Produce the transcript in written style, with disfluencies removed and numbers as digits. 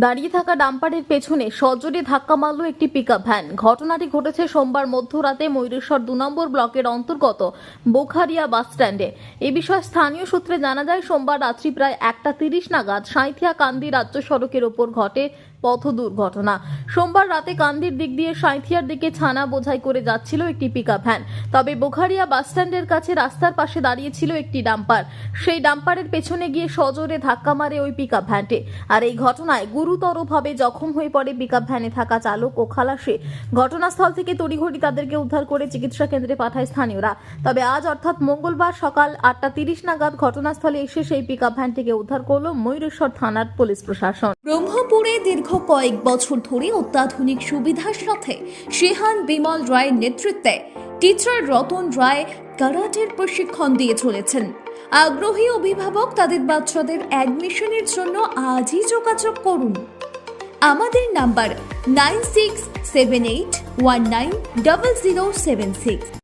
দাঁড়িয়ে থাকা ডাম্পারের পেছনে সজোরে ধাক্কা মারল একটি পিকআপ ভ্যান। ঘটনাটি ঘটেছে সোমবার মধ্যরাতে ময়ূরেশ্বর 2 নম্বর ব্লকের অন্তর্গত বোখারিয়া বাস স্ট্যান্ডে। এ বিষয়ে স্থানীয় সূত্রে জানা যায়, সোমবার রাত্রি প্রায় 1:30 নাগাদ সাঁইথিয়া কান্দি রাজ্য সড়কের ওপর ঘটে পথ দুর্ঘটনা। সোমবার রাতে কান্দির দিক দিয়ে সাঁইথিয়ার দিকে ছানা বোঝাই করে যাচ্ছিল একটি পিকআপ ভ্যান। তবে বোখারিয়া বাস স্ট্যান্ডের কাছে রাস্তার পাশে দাঁড়িয়ে ছিল একটি ডাম্পার। সেই ডাম্পারের পেছনে গিয়ে সজোরে ধাক্কা মারে ওই পিকআপ ভ্যানটি। আর এই ঘটনায় গুরুতরভাবে জখম হয়ে পড়ে পিকআপ ভ্যানে থাকা চালক ও খালাসি। ঘটনাস্থল থেকে তড়িঘড়ি তাদেরকে উদ্ধার করে চিকিৎসা কেন্দ্রে পাঠায় স্থানীয়রা। তবে আজ অর্থাৎ মঙ্গলবার সকাল 8:30 নাগাদ ঘটনাস্থলে এসে সেই পিকআপ ভ্যানটিকে উদ্ধার করল ময়ূরেশ্বর থানার পুলিশ প্রশাসন। ব্রহ্মপুরে দীর্ঘ কয়েক বছর ধরে অত্যাধুনিক সুবিধার সাথে শেহান বিমল রায়ের নেতৃত্বে টিচার রতন রায় কারাটের প্রশিক্ষণ দিয়ে চলেছেন। আগ্রহী অভিভাবক তাদের বাচ্চাদের অ্যাডমিশনের জন্য আজই যোগাযোগ করুন। আমাদের নাম্বার 9678190076।